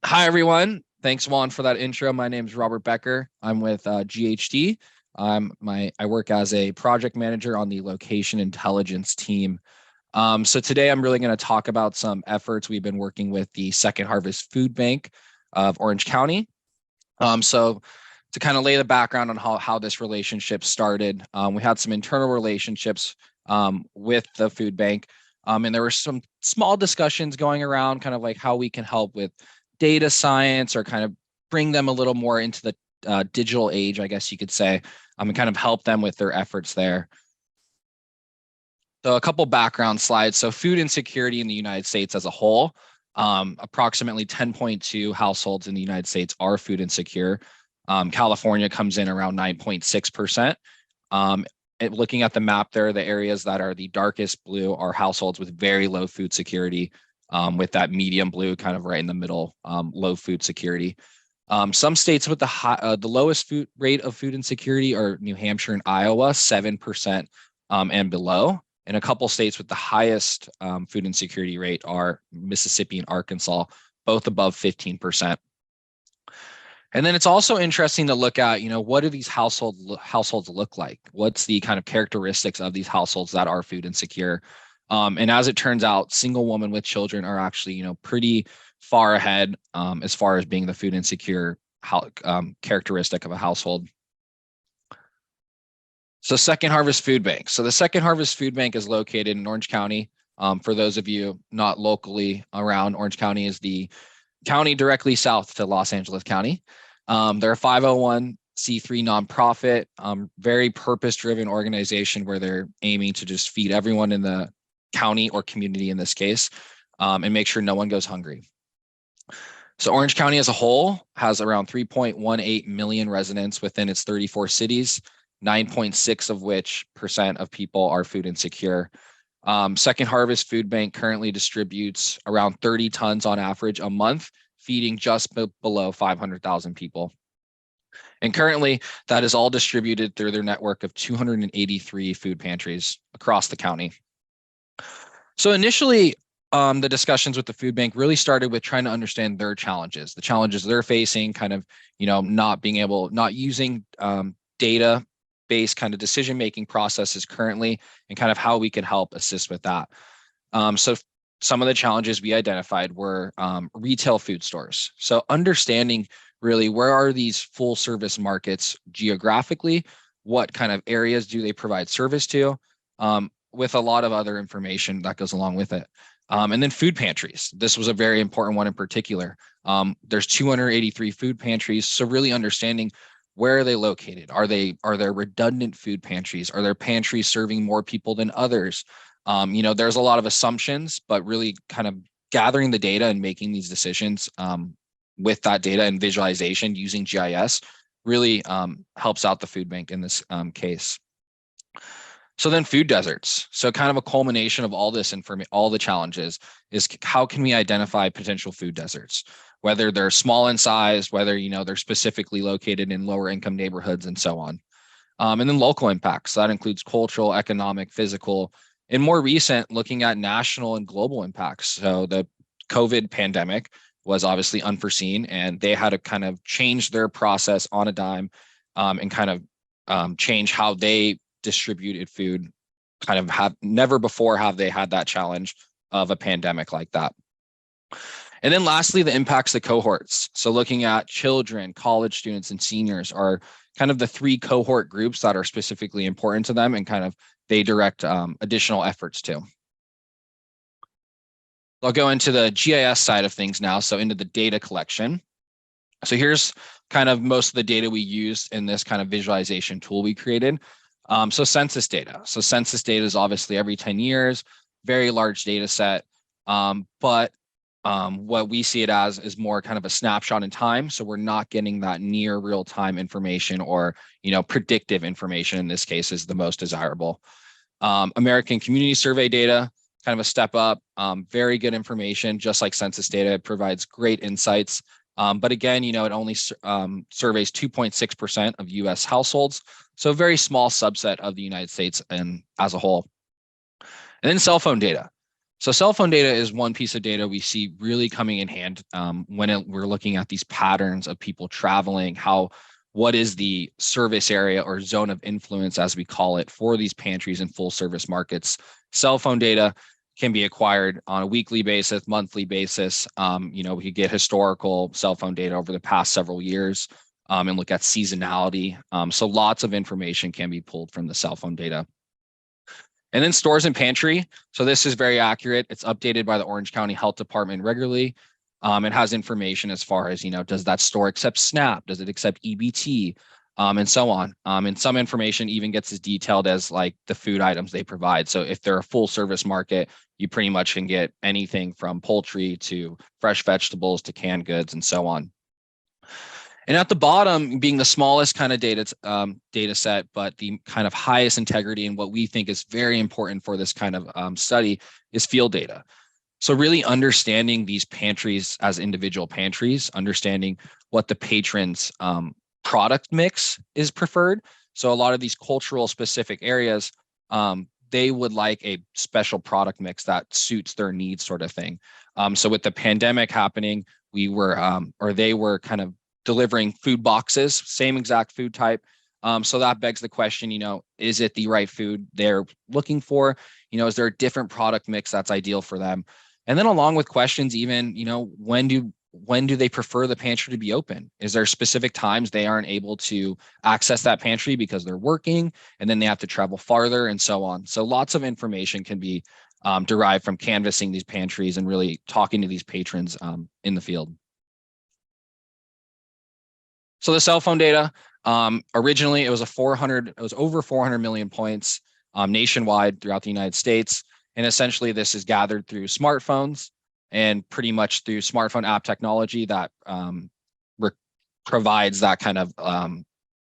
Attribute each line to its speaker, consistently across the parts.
Speaker 1: Hi, everyone. Thanks, Juan, for that intro. My name is Robert Becker. I'm with GHD. I work as a project manager on the location intelligence team. So today I'm really going to talk about some efforts we've been working with the Second Harvest Food Bank of Orange County. So to kind of lay the background on how this relationship started, we had some internal relationships with the food bank. And there were some small discussions going around kind of like how we can help with data science or kind of bring them a little more into the digital age, I guess you could say, and kind of help them with their efforts there. So a couple background slides. So food insecurity in the United States as a whole, approximately 10.2 households in the United States are food insecure. California comes in around 9.6%. Looking at the map there, the areas that are the darkest blue are households with very low food security, with that medium blue kind of right in the middle, low food security. Some states with the lowest food rate of food insecurity are New Hampshire and Iowa, 7% and below. And a couple states with the highest food insecurity rate are Mississippi and Arkansas, both above 15%. And then it's also interesting to look at, what do these households look like? What's the kind of characteristics of these households that are food insecure? And as it turns out, single women with children are actually, pretty far ahead as far as being the food insecure characteristic of a household. So Second Harvest Food Bank. So the Second Harvest Food Bank is located in Orange County. For those of you not locally around, Orange County is the county directly south to Los Angeles County. They're a 501c3 nonprofit, very purpose-driven organization where they're aiming to just feed everyone in the county or community in this case, and make sure no one goes hungry. So Orange County as a whole has around 3.18 million residents within its 34 cities, 9.6 of which percent of people are food insecure. Second Harvest Food Bank currently distributes around 30 tons on average a month, feeding just below 500,000 people. And currently, that is all distributed through their network of 283 food pantries across the county. So initially, the discussions with the food bank really started with trying to understand their challenges, the challenges they're facing, kind of, not using data-based kind of decision-making processes currently, and kind of how we could help assist with that. So some of the challenges we identified were retail food stores. So understanding really where are these full service markets geographically, what kind of areas do they provide service to, with a lot of other information that goes along with it. And then food pantries. This was a very important one in particular. There's 283 food pantries. So really understanding where are they located? Are there redundant food pantries? Are there pantries serving more people than others? There's a lot of assumptions, but really kind of gathering the data and making these decisions with that data and visualization using GIS really helps out the food bank in this case. So then food deserts. So kind of a culmination of all this information, all the challenges is how can we identify potential food deserts, whether they're small in size, whether, they're specifically located in lower income neighborhoods and so on. And then local impacts. So that includes cultural, economic, physical, and more recent, looking at national and global impacts. So the COVID pandemic was obviously unforeseen, and they had to kind of change their process on a dime and kind of change how they distributed food. Kind of have never before have they had that challenge of a pandemic like that. And then lastly, the impacts to cohorts. So looking at children, college students, and seniors are kind of the three cohort groups that are specifically important to them and kind of they direct additional efforts to. I'll go into the GIS side of things now, so into the data collection. So here's kind of most of the data we used in this kind of visualization tool we created. So census data. So census data is obviously every 10 years, very large data set, but what we see it as is more kind of a snapshot in time. So we're not getting that near real time information or, predictive information in this case is the most desirable. American Community Survey data, kind of a step up, very good information, just like census data. It provides great insights. But again, it only surveys 2.6% of US households. So a very small subset of the United States and as a whole. And then cell phone data. So cell phone data is one piece of data we see really coming in hand when we're looking at these patterns of people traveling, what is the service area or zone of influence, as we call it, for these pantries and full service markets. Cell phone data can be acquired on a weekly basis, monthly basis. We could get historical cell phone data over the past several years and look at seasonality. So lots of information can be pulled from the cell phone data. And then stores and pantry. So this is very accurate. It's updated by the Orange County Health Department regularly. It has information as far as, does that store accept SNAP? Does it accept EBT? And so on. And some information even gets as detailed as like the food items they provide. So if they're a full service market, you pretty much can get anything from poultry to fresh vegetables to canned goods and so on. And at the bottom, being the smallest kind of data set, but the kind of highest integrity and what we think is very important for this kind of study is field data. So really understanding these pantries as individual pantries, understanding what the patrons' product mix is preferred. So a lot of these cultural specific areas, they would like a special product mix that suits their needs, sort of thing. So with the pandemic happening, they were kind of delivering food boxes, same exact food type. So that begs the question, is it the right food they're looking for? Is there a different product mix that's ideal for them? And then along with questions, even, when do they prefer the pantry to be open? Is there specific times they aren't able to access that pantry because they're working and then they have to travel farther and so on? So lots of information can be derived from canvassing these pantries and really talking to these patrons in the field. So the cell phone data, originally it was over 400 million points nationwide throughout the United States. And essentially this is gathered through smartphones and pretty much through smartphone app technology that provides that kind of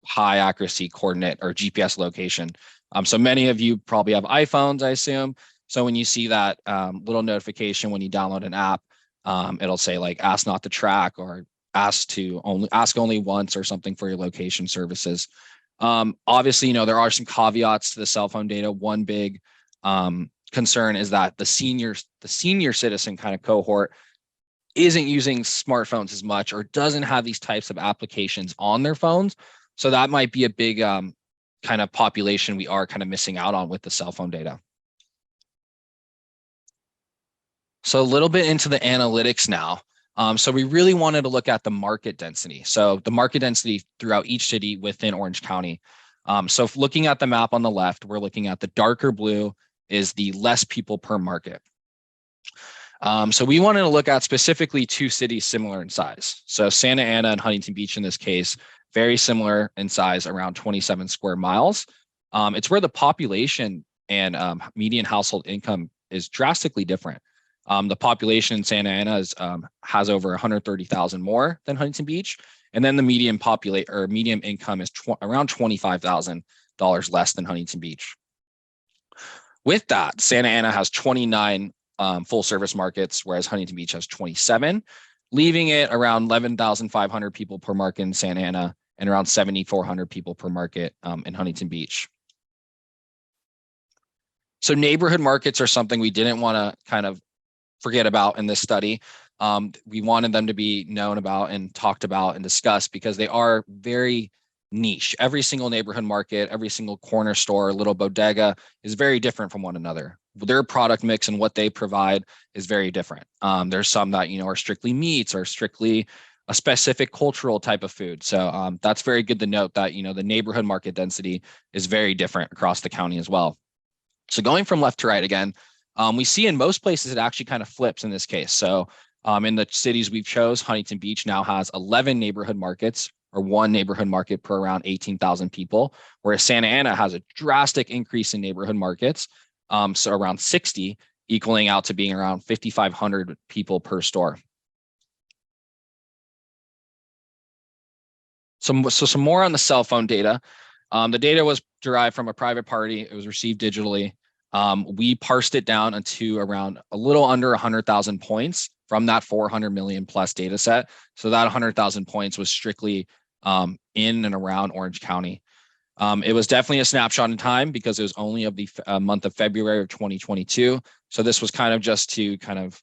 Speaker 1: high accuracy coordinate or GPS location. So many of you probably have iPhones, I assume. So when you see that little notification when you download an app, it'll say like ask not to track or ask only once or something for your location services. Obviously, there are some caveats to the cell phone data. One big concern is that the senior citizen kind of cohort isn't using smartphones as much or doesn't have these types of applications on their phones. So that might be a big kind of population we are kind of missing out on with the cell phone data. So a little bit into the analytics now. So we really wanted to look at the market density. So the market density throughout each city within Orange County. So looking at the map on the left, we're looking at the darker blue is the less people per market. So we wanted to look at specifically two cities similar in size. So Santa Ana and Huntington Beach in this case, very similar in size, around 27 square miles. It's where the population and median household income is drastically different. The population in Santa Ana has over 130,000 more than Huntington Beach, and then the median income is around $25,000 less than Huntington Beach. With that, Santa Ana has 29 full service markets, whereas Huntington Beach has 27, leaving it around 11,500 people per market in Santa Ana and around 7,400 people per market in Huntington Beach. So neighborhood markets are something we didn't want to kind of forget about in this study. We wanted them to be known about and talked about and discussed because they are very niche. Every single neighborhood market, every single corner store, little bodega is very different from one another. Their product mix and what they provide is very different. There's some that, are strictly meats or strictly a specific cultural type of food. So that's very good to note that, the neighborhood market density is very different across the county as well. So going from left to right again, we see in most places it actually kind of flips in this case. So in the cities we've chose, Huntington Beach now has 11 neighborhood markets, or one neighborhood market per around 18,000 people, whereas Santa Ana has a drastic increase in neighborhood markets, so around 60, equaling out to being around 5,500 people per store. So some more on the cell phone data. The data was derived from a private party. It was received digitally. We parsed it down into around a little under 100,000 points from that 400 million plus data set. So that 100,000 points was strictly in and around Orange County. It was definitely a snapshot in time because it was only of the month of February of 2022. So this was kind of just to kind of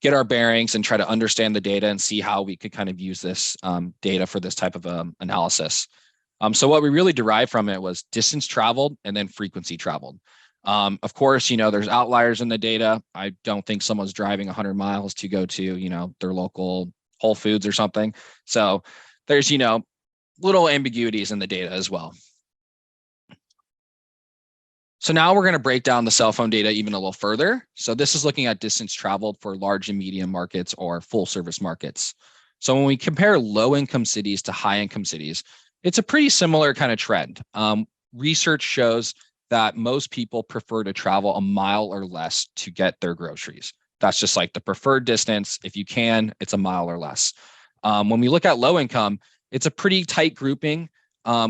Speaker 1: get our bearings and try to understand the data and see how we could kind of use this data for this type of analysis. So what we really derived from it was distance traveled and then frequency traveled. Of course, there's outliers in the data. I don't think someone's driving 100 miles to go to, their local Whole Foods or something. So there's, little ambiguities in the data as well. So now we're going to break down the cell phone data even a little further. So this is looking at distance traveled for large and medium markets or full service markets. So when we compare low income cities to high income cities, it's a pretty similar kind of trend. Research shows that most people prefer to travel a mile or less to get their groceries. That's just like the preferred distance. If you can, it's a mile or less. When we look at low income, it's a pretty tight grouping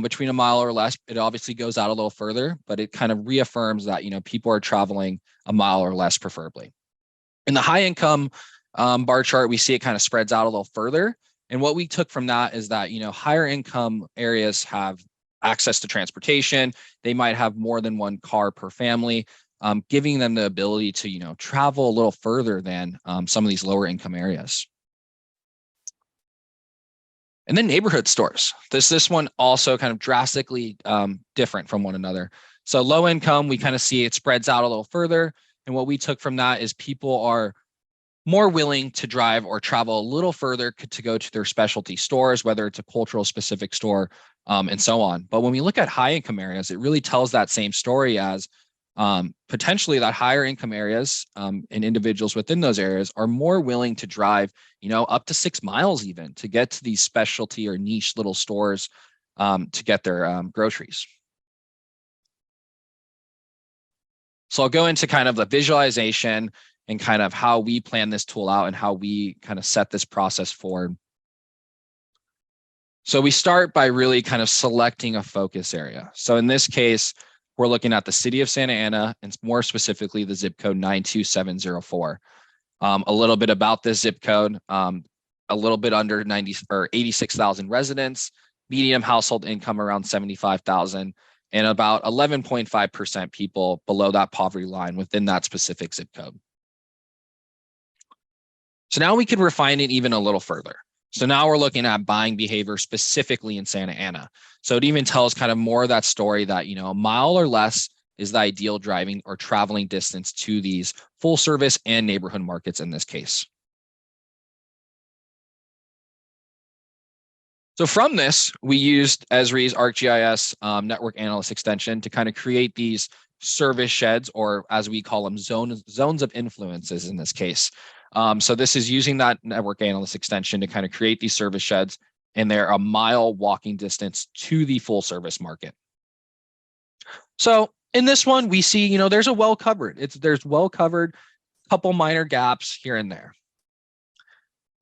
Speaker 1: between a mile or less. It obviously goes out a little further, but it kind of reaffirms that, people are traveling a mile or less preferably. In the high income bar chart, we see it kind of spreads out a little further. And what we took from that is that, higher income areas have access to transportation. They might have more than one car per family, giving them the ability to, travel a little further than some of these lower income areas. And then neighborhood stores. This one also kind of drastically different from one another. So low income, we kind of see it spreads out a little further. And what we took from that is people are more willing to drive or travel a little further to go to their specialty stores, whether it's a cultural specific store and so on. But when we look at high income areas, it really tells that same story as potentially that higher income areas and individuals within those areas are more willing to drive, up to 6 miles even to get to these specialty or niche little stores to get their groceries. So I'll go into kind of the visualization and kind of how we plan this tool out and how we kind of set this process forward. So we start by really kind of selecting a focus area. So in this case, we're looking at the city of Santa Ana and more specifically the zip code 92704. A little bit about this zip code, a little bit under 86,000 residents, medium household income around 75,000, and about 11.5% people below that poverty line within that specific zip code. So now we can refine it even a little further. So now we're looking at buying behavior specifically in Santa Ana. So it even tells kind of more of that story that, a mile or less is the ideal driving or traveling distance to these full service and neighborhood markets in this case. So from this, we used Esri's ArcGIS network analyst extension to kind of create these service sheds, or as we call them, zones of influences in this case. So this is using that network analyst extension to kind of create these service sheds, and they're a mile walking distance to the full service market. So in this one, we see, there's a well covered. There's well covered, couple minor gaps here and there.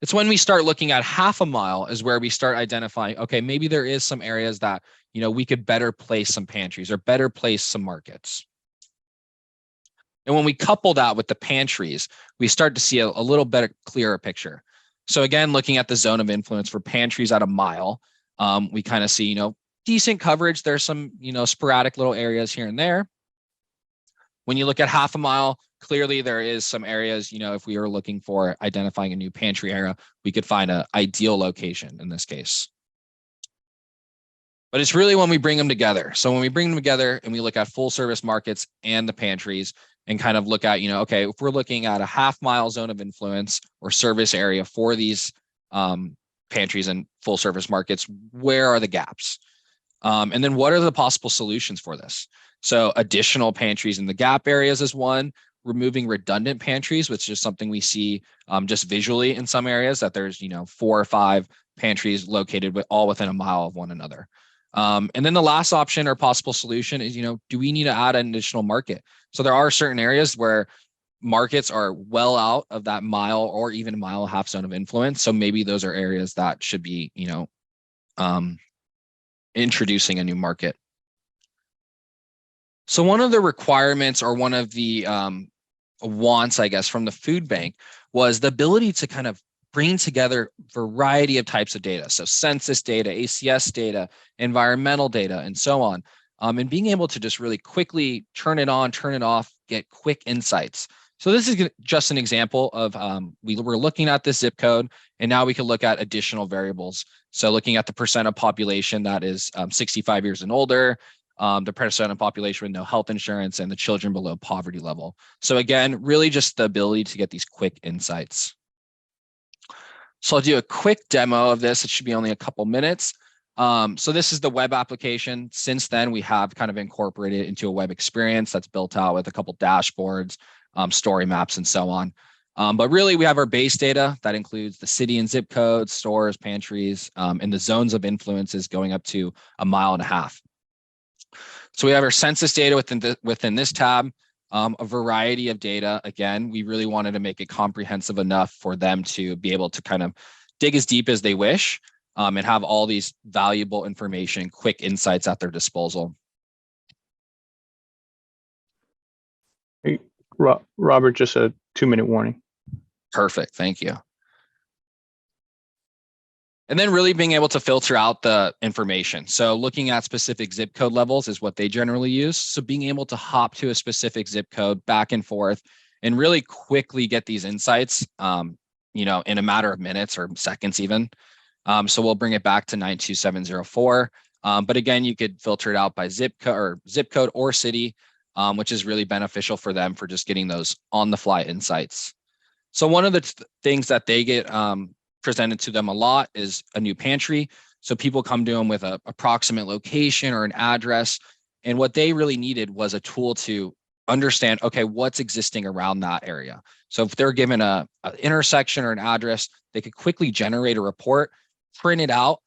Speaker 1: It's when we start looking at half a mile is where we start identifying, okay, maybe there is some areas that, we could better place some pantries or better place some markets. And when we couple that with the pantries, we start to see a little better, clearer picture. So again, looking at the zone of influence for pantries at a mile, we kind of see, decent coverage. There's some, sporadic little areas here and there. When you look at half a mile, clearly there is some areas, if we were looking for identifying a new pantry area, we could find an ideal location in this case. But it's really when we bring them together. So when we bring them together and we look at full service markets and the pantries and kind of look at, okay, if we're looking at a half mile zone of influence or service area for these pantries and full service markets, where are the gaps? And then what are the possible solutions for this? So additional pantries in the gap areas is one, removing redundant pantries, which is something we see just visually in some areas that there's, 4 or 5 pantries located all within a mile of one another. And then the last option or possible solution is, do we need to add an additional market? So there are certain areas where markets are well out of that mile or even a mile and a half zone of influence. So maybe those are areas that should be, introducing a new market. So one of the requirements or one of the wants, I guess, from the food bank was the ability to kind of bring together a variety of types of data. So census data, ACS data, environmental data, and so on. And being able to just really quickly turn it on, turn it off, get quick insights. So this is just an example of we were looking at this zip code, and now we can look at additional variables. So looking at the percent of population that is 65 years and older, the percent of population with no health insurance, and the children below poverty level. So again, really just the ability to get these quick insights. So I'll do a quick demo of this. It should be only a couple minutes. So this is the web application. Since then, we have kind of incorporated it into a web experience that's built out with a couple dashboards, story maps, and so on. But really, we have our base data that includes the city and zip codes, stores, pantries, and the zones of influences going up to 1.5 miles. So we have our census data within this tab, a variety of data. Again, we really wanted to make it comprehensive enough for them to be able to kind of dig as deep as they wish and have all these valuable information, quick insights at their disposal.
Speaker 2: Hey, Robert, just a 2-minute warning.
Speaker 1: Perfect, thank you. And then really being able to filter out the information. So looking at specific zip code levels is what they generally use. So being able to hop to a specific zip code back and forth and really quickly get these insights, in a matter of minutes or seconds even. So we'll bring it back to 92704. But again, you could filter it out by zip code or city, which is really beneficial for them for just getting those on the fly insights. So one of the things that they get presented to them a lot is a new pantry. So people come to them with an approximate location or an address. And what they really needed was a tool to understand, okay, what's existing around that area. So if they're given an intersection or an address, they could quickly generate a report, print it out,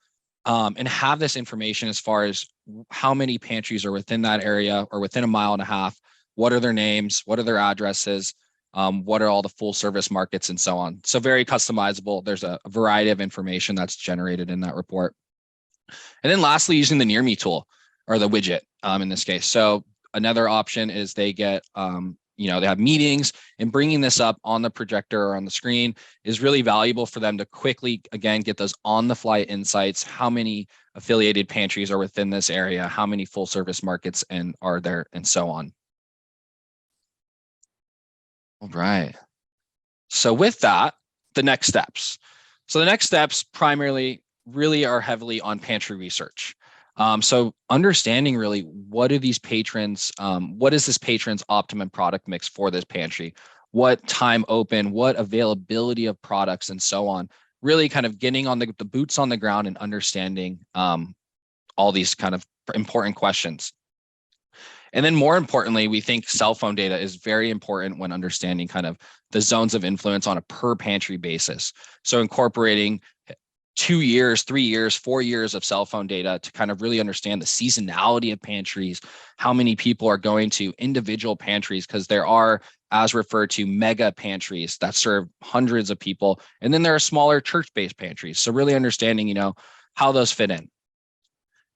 Speaker 1: and have this information as far as how many pantries are within that area or within 1.5 miles, what are their names, what are their addresses, what are all the full service markets, and so on. So very customizable. There's a variety of information that's generated in that report. And then lastly, using the Near Me tool or the widget in this case. So another option is they get, they have meetings, and bringing this up on the projector or on the screen is really valuable for them to quickly, again, get those on the fly insights. How many affiliated pantries are within this area? How many full service markets are there, and so on. All right. So with that, the next steps. So the next steps primarily really are heavily on pantry research. So understanding really what are these patrons, what is this patron's optimum product mix for this pantry? What time open, what availability of products, and so on. Really kind of getting on the boots on the ground and understanding all these kind of important questions. And then more importantly, we think cell phone data is very important when understanding kind of the zones of influence on a per pantry basis. So incorporating 2 years, 3 years, 4 years of cell phone data to kind of really understand the seasonality of pantries, how many people are going to individual pantries, because there are, as referred to, mega pantries that serve hundreds of people. And then there are smaller church-based pantries. So really understanding, how those fit in.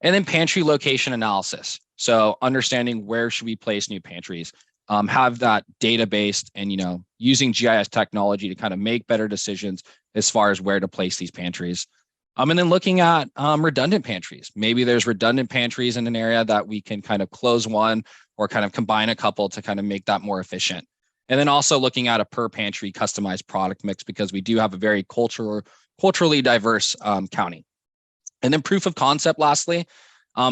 Speaker 1: And then pantry location analysis. So understanding where should we place new pantries, have that data-based and, using GIS technology to kind of make better decisions as far as where to place these pantries. And then looking at redundant pantries. Maybe there's redundant pantries in an area that we can kind of close one or kind of combine a couple to kind of make that more efficient. And then also looking at a per pantry customized product mix, because we do have a very culturally diverse county. And then proof of concept, lastly,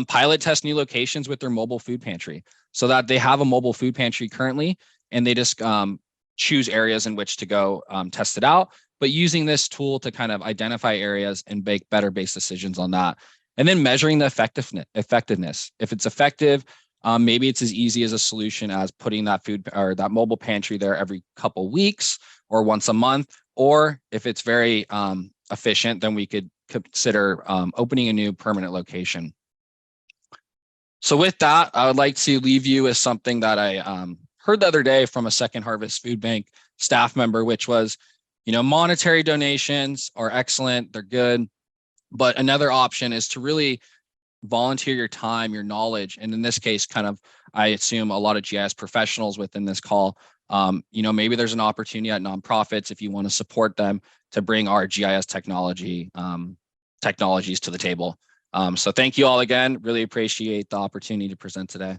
Speaker 1: pilot test new locations with their mobile food pantry so that they have a mobile food pantry currently, and they just choose areas in which to go test it out, but using this tool to kind of identify areas and make better based decisions on that. And then measuring the effectiveness. If it's effective, maybe it's as easy as a solution as putting that food or that mobile pantry there every couple weeks or once a month. Or if it's very efficient, then we could consider opening a new permanent location. So with that, I would like to leave you with something that I heard the other day from a Second Harvest Food Bank staff member, which was, monetary donations are excellent, they're good, but another option is to really volunteer your time, your knowledge, and in this case, kind of, I assume a lot of GIS professionals within this call, maybe there's an opportunity at nonprofits if you want to support them to bring our GIS technologies to the table. So thank you all again. Really appreciate the opportunity to present today.